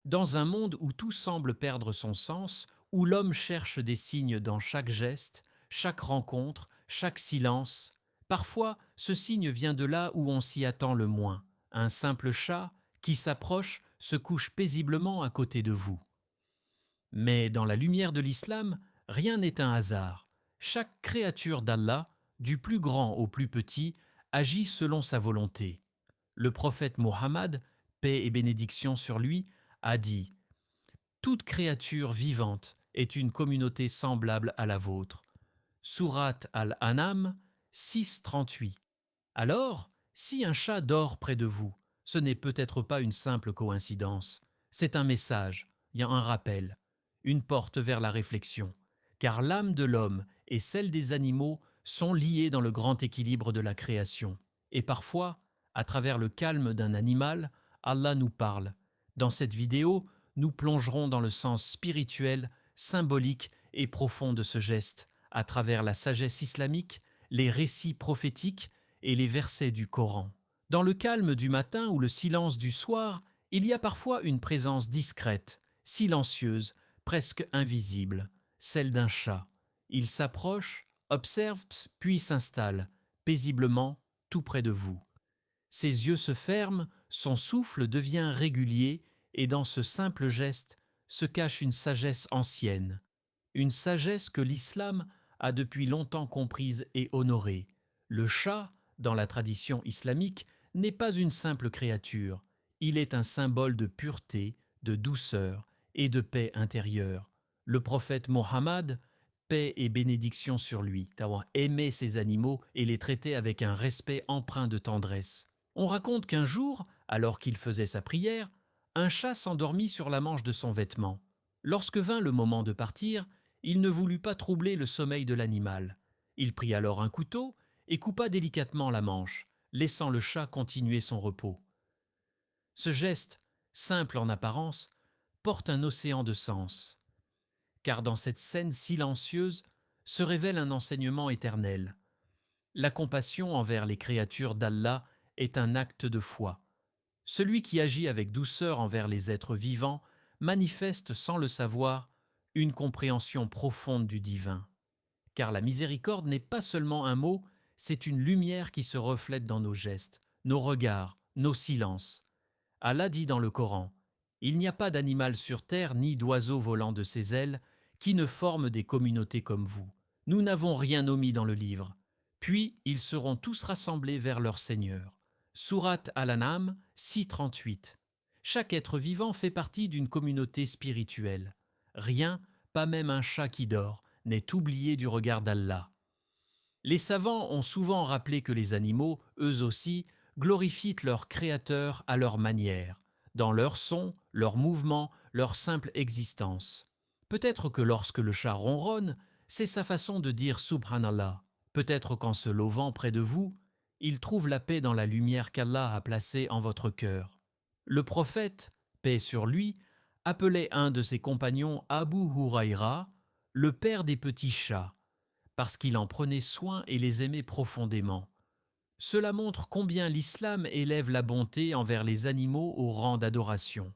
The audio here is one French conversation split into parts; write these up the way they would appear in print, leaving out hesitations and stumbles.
Dans un monde où tout semble perdre son sens, où l'homme cherche des signes dans chaque geste, chaque rencontre, chaque silence, parfois ce signe vient de là où on s'y attend le moins. Un simple chat qui s'approche se couche paisiblement à côté de vous. Mais dans la lumière de l'islam, rien n'est un hasard. Chaque créature d'Allah, du plus grand au plus petit, agit selon sa volonté. Le prophète Mohammed, paix et bénédiction sur lui, a dit « Toute créature vivante est une communauté semblable à la vôtre. » Sourate Al-An'am 6.38. Alors, si un chat dort près de vous, ce n'est peut-être pas une simple coïncidence. C'est un message, il y a un rappel, une porte vers la réflexion. Car l'âme de l'homme et celle des animaux sont liées dans le grand équilibre de la création. Et parfois, à travers le calme d'un animal, Allah nous parle. Dans cette vidéo, nous plongerons dans le sens spirituel, symbolique et profond de ce geste, à travers la sagesse islamique, les récits prophétiques et les versets du Coran. Dans le calme du matin ou le silence du soir, il y a parfois une présence discrète, silencieuse, presque invisible, celle d'un chat. Il s'approche, observe, puis s'installe, paisiblement, tout près de vous. Ses yeux se ferment, son souffle devient régulier, et dans ce simple geste se cache une sagesse ancienne, une sagesse que l'islam a depuis longtemps comprise et honorée. Le chat, dans la tradition islamique, n'est pas une simple créature, il est un symbole de pureté, de douceur et de paix intérieure. Le prophète Mohammed, paix et bénédiction sur lui, d'avoir aimé ces animaux et les traité avec un respect empreint de tendresse. On raconte qu'un jour, alors qu'il faisait sa prière, un chat s'endormit sur la manche de son vêtement. Lorsque vint le moment de partir, il ne voulut pas troubler le sommeil de l'animal. Il prit alors un couteau et coupa délicatement la manche, laissant le chat continuer son repos. Ce geste, simple en apparence, porte un océan de sens, car dans cette scène silencieuse se révèle un enseignement éternel. La compassion envers les créatures d'Allah est un acte de foi. Celui qui agit avec douceur envers les êtres vivants manifeste sans le savoir une compréhension profonde du divin. Car la miséricorde n'est pas seulement un mot, c'est une lumière qui se reflète dans nos gestes, nos regards, nos silences. Allah dit dans le Coran « Il n'y a pas d'animal sur terre ni d'oiseau volant de ses ailes qui ne forment des communautés comme vous. Nous n'avons rien omis dans le livre. Puis ils seront tous rassemblés vers leur Seigneur. » Sourate Al-An'am 6.38. Chaque être vivant fait partie d'une communauté spirituelle. Rien, pas même un chat qui dort, n'est oublié du regard d'Allah. Les savants ont souvent rappelé que les animaux, eux aussi, glorifient leur Créateur à leur manière, dans leur son, leur mouvement, leur simple existence. Peut-être que lorsque le chat ronronne, c'est sa façon de dire Subhanallah. Peut-être qu'en se levant près de vous, il trouve la paix dans la lumière qu'Allah a placée en votre cœur. Le prophète, paix sur lui, appelait un de ses compagnons Abu Huraïra, le père des petits chats, parce qu'il en prenait soin et les aimait profondément. Cela montre combien l'islam élève la bonté envers les animaux au rang d'adoration.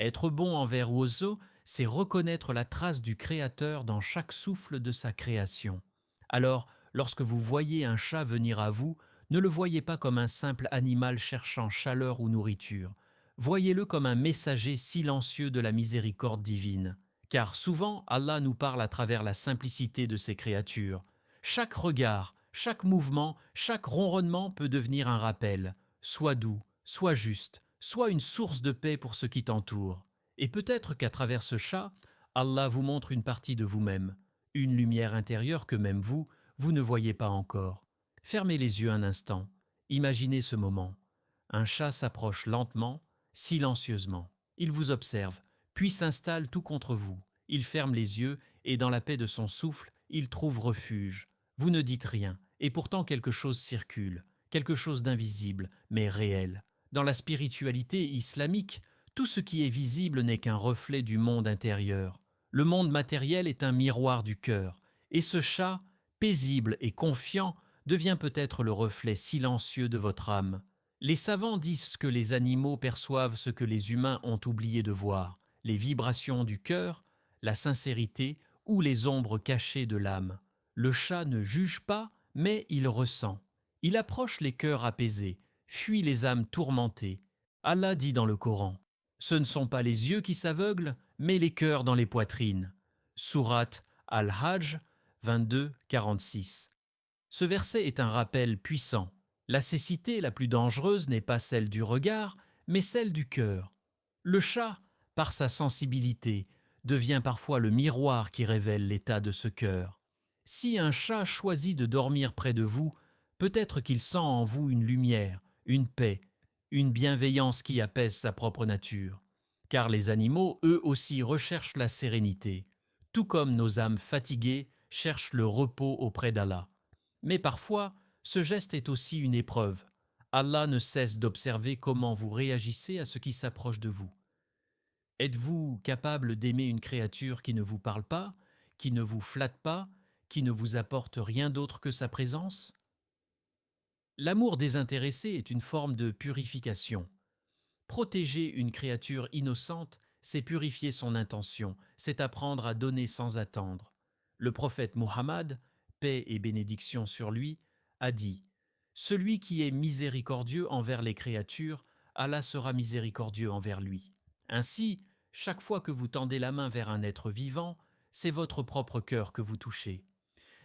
Être bon envers oiseaux, c'est reconnaître la trace du Créateur dans chaque souffle de sa création. Alors, lorsque vous voyez un chat venir à vous, ne le voyez pas comme un simple animal cherchant chaleur ou nourriture. Voyez-le comme un messager silencieux de la miséricorde divine. Car souvent, Allah nous parle à travers la simplicité de ses créatures. Chaque regard, chaque mouvement, chaque ronronnement peut devenir un rappel. Sois doux, sois juste, sois une source de paix pour ceux qui t'entourent. Et peut-être qu'à travers ce chat, Allah vous montre une partie de vous-même, une lumière intérieure que même vous, vous ne voyez pas encore. Fermez les yeux un instant, imaginez ce moment. Un chat s'approche lentement, silencieusement. Il vous observe, puis s'installe tout contre vous. Il ferme les yeux et dans la paix de son souffle, il trouve refuge. Vous ne dites rien, et pourtant quelque chose circule, quelque chose d'invisible, mais réel. Dans la spiritualité islamique, tout ce qui est visible n'est qu'un reflet du monde intérieur. Le monde matériel est un miroir du cœur, et ce chat, paisible et confiant, devient peut-être le reflet silencieux de votre âme. Les savants disent que les animaux perçoivent ce que les humains ont oublié de voir, les vibrations du cœur, la sincérité ou les ombres cachées de l'âme. Le chat ne juge pas, mais il ressent. Il approche les cœurs apaisés, fuit les âmes tourmentées. Allah dit dans le Coran, « Ce ne sont pas les yeux qui s'aveuglent, mais les cœurs dans les poitrines. » Sourate Al-Hajj 22-46. Ce verset est un rappel puissant. La cécité la plus dangereuse n'est pas celle du regard, mais celle du cœur. Le chat, par sa sensibilité, devient parfois le miroir qui révèle l'état de ce cœur. Si un chat choisit de dormir près de vous, peut-être qu'il sent en vous une lumière, une paix, une bienveillance qui apaise sa propre nature. Car les animaux, eux aussi, recherchent la sérénité, tout comme nos âmes fatiguées cherchent le repos auprès d'Allah. Mais parfois, ce geste est aussi une épreuve. Allah ne cesse d'observer comment vous réagissez à ce qui s'approche de vous. Êtes-vous capable d'aimer une créature qui ne vous parle pas, qui ne vous flatte pas, qui ne vous apporte rien d'autre que sa présence? L'amour désintéressé est une forme de purification. Protéger une créature innocente, c'est purifier son intention, c'est apprendre à donner sans attendre. Le prophète Muhammad, paix et bénédiction sur lui, a dit « Celui qui est miséricordieux envers les créatures, Allah sera miséricordieux envers lui. » Ainsi, chaque fois que vous tendez la main vers un être vivant, c'est votre propre cœur que vous touchez.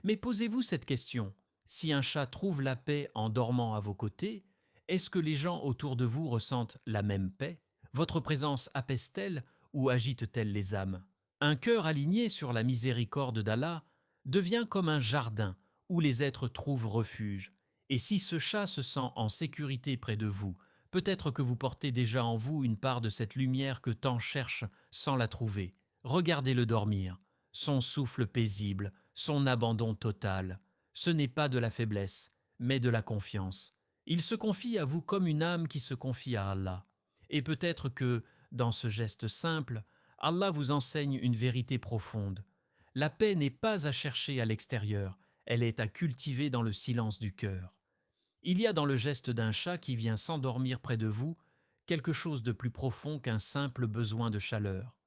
Mais posez-vous cette question, si un chat trouve la paix en dormant à vos côtés, est-ce que les gens autour de vous ressentent la même paix? Votre présence apaise-t-elle ou agite-t-elle les âmes? Un cœur aligné sur la miséricorde d'Allah devient comme un jardin où les êtres trouvent refuge. Et si ce chat se sent en sécurité près de vous, peut-être que vous portez déjà en vous une part de cette lumière que tant cherchent sans la trouver. Regardez-le dormir, son souffle paisible, son abandon total. Ce n'est pas de la faiblesse, mais de la confiance. Il se confie à vous comme une âme qui se confie à Allah. Et peut-être que, dans ce geste simple, Allah vous enseigne une vérité profonde. La paix n'est pas à chercher à l'extérieur, elle est à cultiver dans le silence du cœur. Il y a dans le geste d'un chat qui vient s'endormir près de vous quelque chose de plus profond qu'un simple besoin de chaleur.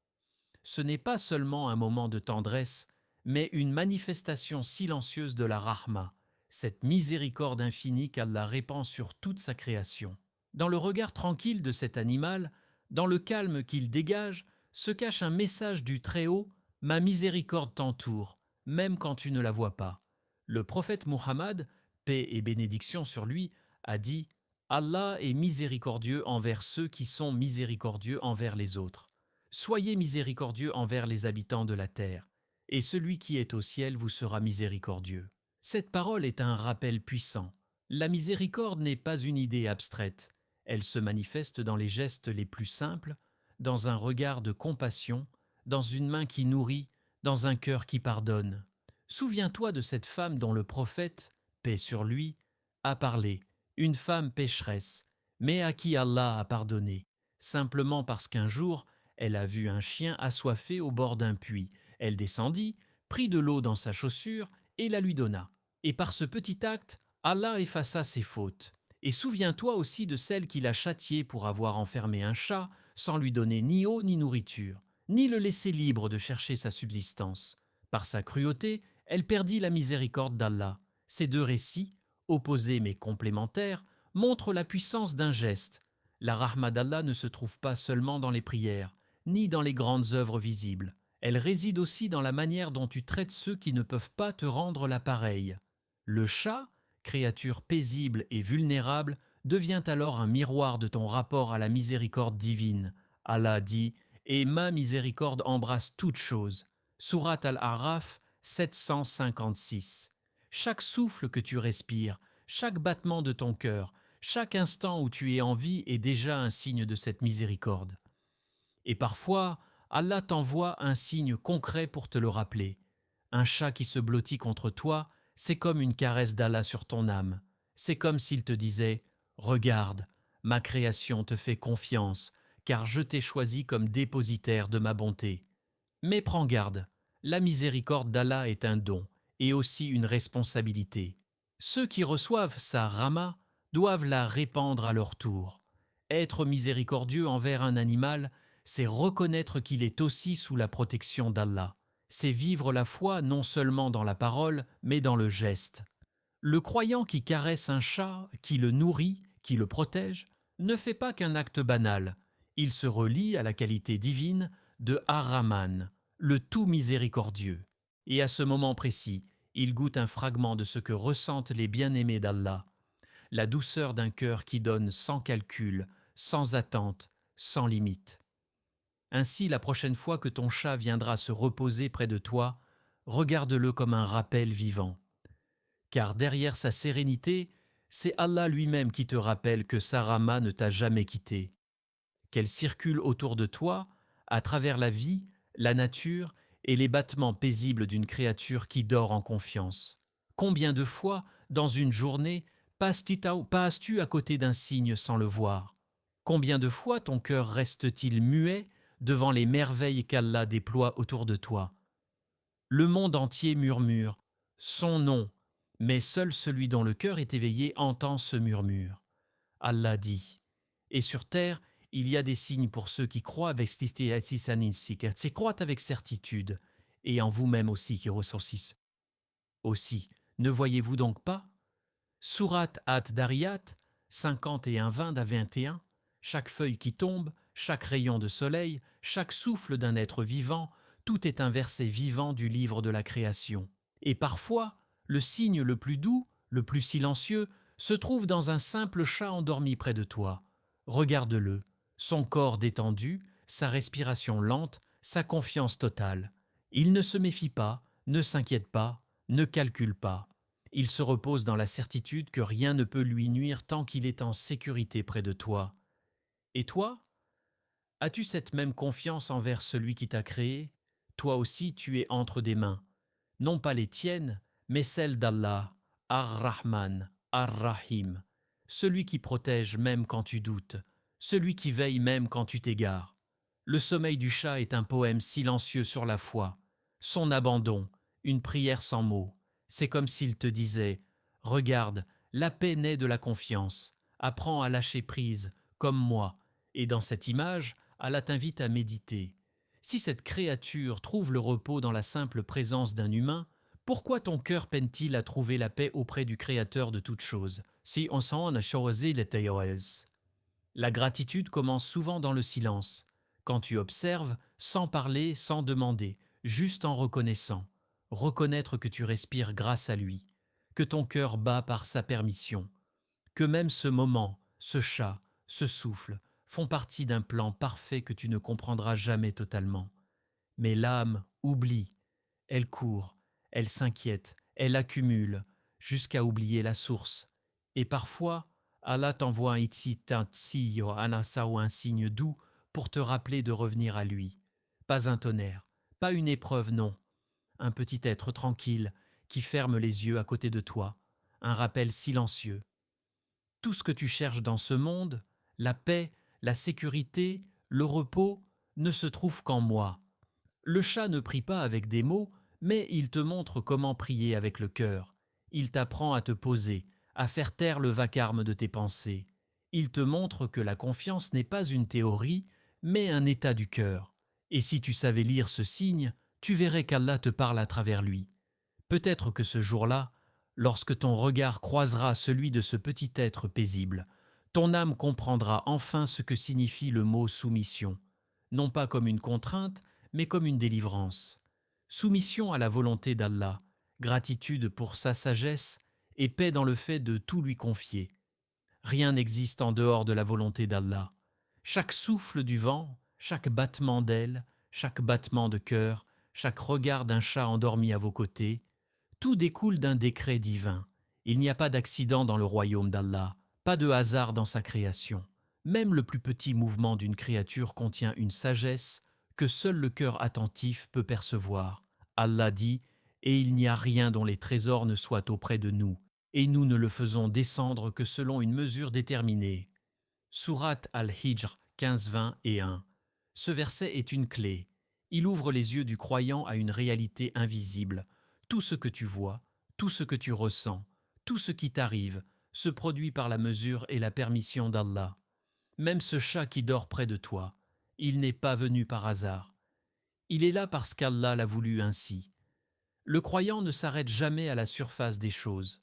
Ce n'est pas seulement un moment de tendresse, mais une manifestation silencieuse de la rahma, cette miséricorde infinie qu'Allah répand sur toute sa création. Dans le regard tranquille de cet animal, dans le calme qu'il dégage, se cache un message du Très-Haut, « Ma miséricorde t'entoure, même quand tu ne la vois pas. » Le prophète Muhammad, paix et bénédiction sur lui, a dit « Allah est miséricordieux envers ceux qui sont miséricordieux envers les autres. Soyez miséricordieux envers les habitants de la terre, et celui qui est au ciel vous sera miséricordieux. » Cette parole est un rappel puissant. La miséricorde n'est pas une idée abstraite. Elle se manifeste dans les gestes les plus simples, dans un regard de compassion, dans une main qui nourrit, dans un cœur qui pardonne. Souviens-toi de cette femme dont le prophète, paix sur lui, a parlé, une femme pécheresse, mais à qui Allah a pardonné, simplement parce qu'un jour, elle a vu un chien assoiffé au bord d'un puits. Elle descendit, prit de l'eau dans sa chaussure et la lui donna. Et par ce petit acte, Allah effaça ses fautes. Et souviens-toi aussi de celle qu'il a châtiée pour avoir enfermé un chat sans lui donner ni eau ni nourriture, ni le laisser libre de chercher sa subsistance. Par sa cruauté, elle perdit la miséricorde d'Allah. Ces deux récits, opposés mais complémentaires, montrent la puissance d'un geste. La rahma d'Allah ne se trouve pas seulement dans les prières, ni dans les grandes œuvres visibles. Elle réside aussi dans la manière dont tu traites ceux qui ne peuvent pas te rendre l'appareil. Le chat, créature paisible et vulnérable, devient alors un miroir de ton rapport à la miséricorde divine. Allah dit « Et ma miséricorde embrasse toute chose » Sourate Al-A'raf 756. Chaque souffle que tu respires, chaque battement de ton cœur, chaque instant où tu es en vie est déjà un signe de cette miséricorde. Et parfois, Allah t'envoie un signe concret pour te le rappeler. Un chat qui se blottit contre toi, c'est comme une caresse d'Allah sur ton âme. C'est comme s'il te disait « Regarde, ma création te fait confiance, car je t'ai choisi comme dépositaire de ma bonté. » Mais prends garde, la miséricorde d'Allah est un don et aussi une responsabilité. Ceux qui reçoivent sa rama doivent la répandre à leur tour. Être miséricordieux envers un animal, c'est reconnaître qu'il est aussi sous la protection d'Allah. C'est vivre la foi non seulement dans la parole, mais dans le geste. Le croyant qui caresse un chat, qui le nourrit, qui le protège, ne fait pas qu'un acte banal. Il se relie à la qualité divine de Ar-Rahman, le tout miséricordieux. Et à ce moment précis, il goûte un fragment de ce que ressentent les bien-aimés d'Allah, la douceur d'un cœur qui donne sans calcul, sans attente, sans limite. Ainsi, la prochaine fois que ton chat viendra se reposer près de toi, regarde-le comme un rappel vivant. Car derrière sa sérénité, c'est Allah lui-même qui te rappelle que sa Rahma ne t'a jamais quitté, qu'elle circule autour de toi, à travers la vie, la nature et les battements paisibles d'une créature qui dort en confiance. Combien de fois, dans une journée, passes-tu à côté d'un cygne sans le voir? Combien de fois ton cœur reste-t-il muet devant les merveilles qu'Allah déploie autour de toi? Le monde entier murmure son nom, mais seul celui dont le cœur est éveillé entend ce murmure. Allah dit, et sur terre, il y a des signes pour ceux qui croient avec c'est croient avec certitude, et en vous-même aussi qui ressourcissent. Aussi, ne voyez-vous donc pas? Surat At-Dariyat, 51-20 à 21, chaque feuille qui tombe, chaque rayon de soleil, chaque souffle d'un être vivant, tout est un verset vivant du livre de la création. Et parfois, le signe le plus doux, le plus silencieux, se trouve dans un simple chat endormi près de toi. Regarde-le, son corps détendu, sa respiration lente, sa confiance totale. Il ne se méfie pas, ne s'inquiète pas, ne calcule pas. Il se repose dans la certitude que rien ne peut lui nuire tant qu'il est en sécurité près de toi. Et toi? As-tu cette même confiance envers celui qui t'a créé? Toi aussi tu es entre des mains, non pas les tiennes, mais celles d'Allah, Ar-Rahman, Ar-Rahim, celui qui protège même quand tu doutes, celui qui veille même quand tu t'égares. Le sommeil du chat est un poème silencieux sur la foi, son abandon, une prière sans mots. C'est comme s'il te disait « Regarde, la paix naît de la confiance, apprends à lâcher prise, comme moi ». Et dans cette image, Allah t'invite à méditer. Si cette créature trouve le repos dans la simple présence d'un humain, pourquoi ton cœur peine-t-il à trouver la paix auprès du Créateur de toutes choses? Si on s'en a choisi les taïoès. La gratitude commence souvent dans le silence, quand tu observes, sans parler, sans demander, juste en reconnaissant. Reconnaître que tu respires grâce à lui, que ton cœur bat par sa permission, que même ce moment, ce chat, ce souffle, font partie d'un plan parfait que tu ne comprendras jamais totalement. Mais l'âme oublie, elle court, elle s'inquiète, elle accumule, jusqu'à oublier la source. Et parfois, Allah t'envoie un itzitatsi anasa ou un signe doux pour te rappeler de revenir à lui. Pas un tonnerre, pas une épreuve, non. Un petit être tranquille qui ferme les yeux à côté de toi, un rappel silencieux. Tout ce que tu cherches dans ce monde, la paix, la sécurité, le repos, ne se trouve qu'en moi. Le chat ne prie pas avec des mots, mais il te montre comment prier avec le cœur. Il t'apprend à te poser, à faire taire le vacarme de tes pensées. Il te montre que la confiance n'est pas une théorie, mais un état du cœur. Et si tu savais lire ce signe, tu verrais qu'Allah te parle à travers lui. Peut-être que ce jour-là, lorsque ton regard croisera celui de ce petit être paisible, ton âme comprendra enfin ce que signifie le mot soumission, non pas comme une contrainte, mais comme une délivrance. Soumission à la volonté d'Allah, gratitude pour sa sagesse et paix dans le fait de tout lui confier. Rien n'existe en dehors de la volonté d'Allah. Chaque souffle du vent, chaque battement d'aile, chaque battement de cœur, chaque regard d'un chat endormi à vos côtés, tout découle d'un décret divin. Il n'y a pas d'accident dans le royaume d'Allah, pas de hasard dans sa création. Même le plus petit mouvement d'une créature contient une sagesse que seul le cœur attentif peut percevoir. Allah dit « Et il n'y a rien dont les trésors ne soient auprès de nous, et nous ne le faisons descendre que selon une mesure déterminée. » Surat Al-Hijr 15-20 et 1. Ce verset est une clé. Il ouvre les yeux du croyant à une réalité invisible. Tout ce que tu vois, tout ce que tu ressens, tout ce qui t'arrive, se produit par la mesure et la permission d'Allah. Même ce chat qui dort près de toi, il n'est pas venu par hasard. Il est là parce qu'Allah l'a voulu ainsi. Le croyant ne s'arrête jamais à la surface des choses.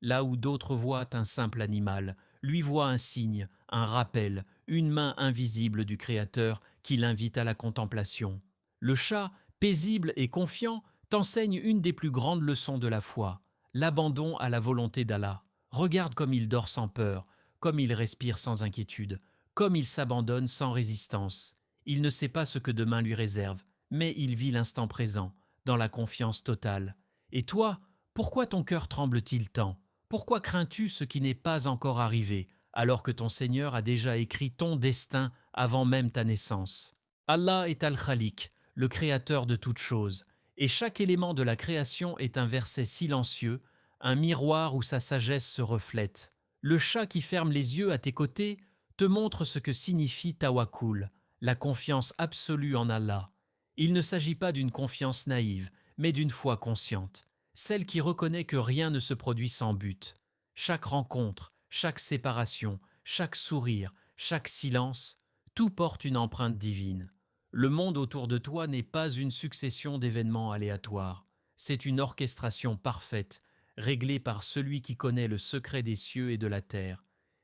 Là où d'autres voient un simple animal, lui voit un signe, un rappel, une main invisible du Créateur qui l'invite à la contemplation. Le chat, paisible et confiant, t'enseigne une des plus grandes leçons de la foi, l'abandon à la volonté d'Allah. Regarde comme il dort sans peur, comme il respire sans inquiétude, comme il s'abandonne sans résistance. Il ne sait pas ce que demain lui réserve, mais il vit l'instant présent, dans la confiance totale. Et toi, pourquoi ton cœur tremble-t-il tant ? Pourquoi crains-tu ce qui n'est pas encore arrivé, alors que ton Seigneur a déjà écrit ton destin avant même ta naissance ? Allah est Al-Khalik, le créateur de toutes choses, et chaque élément de la création est un verset silencieux, un miroir où sa sagesse se reflète. Le chat qui ferme les yeux à tes côtés te montre ce que signifie tawakkul, la confiance absolue en Allah. Il ne s'agit pas d'une confiance naïve, mais d'une foi consciente, celle qui reconnaît que rien ne se produit sans but. Chaque rencontre, chaque séparation, chaque sourire, chaque silence, tout porte une empreinte divine. Le monde autour de toi n'est pas une succession d'événements aléatoires, c'est une orchestration parfaite, réglée par celui qui connaît le secret des cieux et de la terre.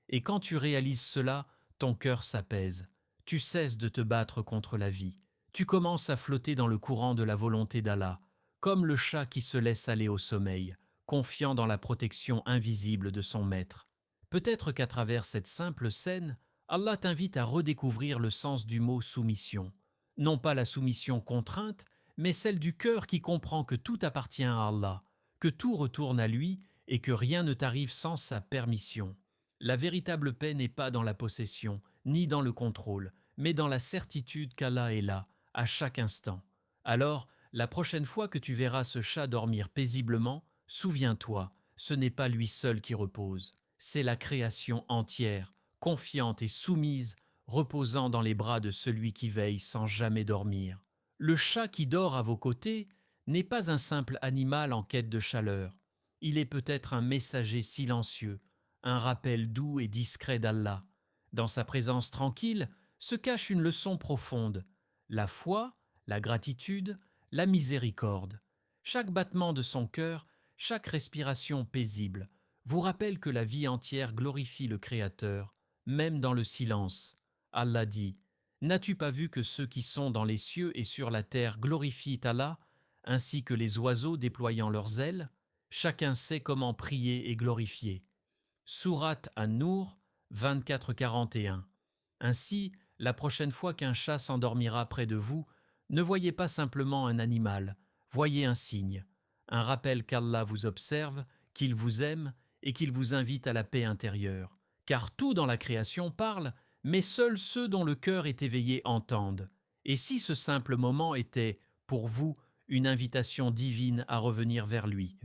Et quand tu réalises cela, ton cœur s'apaise. Tu cesses de te battre contre la vie. Tu commences à flotter dans le courant de la volonté d'Allah, comme le chat qui se laisse aller au sommeil, confiant dans la protection invisible de son maître. Peut-être qu'à travers cette simple scène, Allah t'invite à redécouvrir le sens du mot soumission. Non pas la soumission contrainte, mais celle du cœur qui comprend que tout appartient à Allah, que tout retourne à lui et que rien ne t'arrive sans sa permission. La véritable paix n'est pas dans la possession, ni dans le contrôle, mais dans la certitude qu'Allah est là, à chaque instant. Alors, la prochaine fois que tu verras ce chat dormir paisiblement, souviens-toi, ce n'est pas lui seul qui repose, c'est la création entière, confiante et soumise, reposant dans les bras de celui qui veille sans jamais dormir. Le chat qui dort à vos côtés n'est pas un simple animal en quête de chaleur. Il est peut-être un messager silencieux, un rappel doux et discret d'Allah. Dans sa présence tranquille se cache une leçon profonde, la foi, la gratitude, la miséricorde. Chaque battement de son cœur, chaque respiration paisible, vous rappelle que la vie entière glorifie le Créateur, même dans le silence. Allah dit : N'as-tu pas vu que ceux qui sont dans les cieux et sur la terre glorifient Allah, ainsi que les oiseaux déployant leurs ailes ? Chacun sait comment prier et glorifier. Sourate An-Nour 24-41. Ainsi, la prochaine fois qu'un chat s'endormira près de vous, ne voyez pas simplement un animal, voyez un signe, un rappel qu'Allah vous observe, qu'il vous aime et qu'il vous invite à la paix intérieure. Car tout dans la création parle, mais seuls ceux dont le cœur est éveillé entendent. Et si ce simple moment était, pour vous, une invitation divine à revenir vers lui ?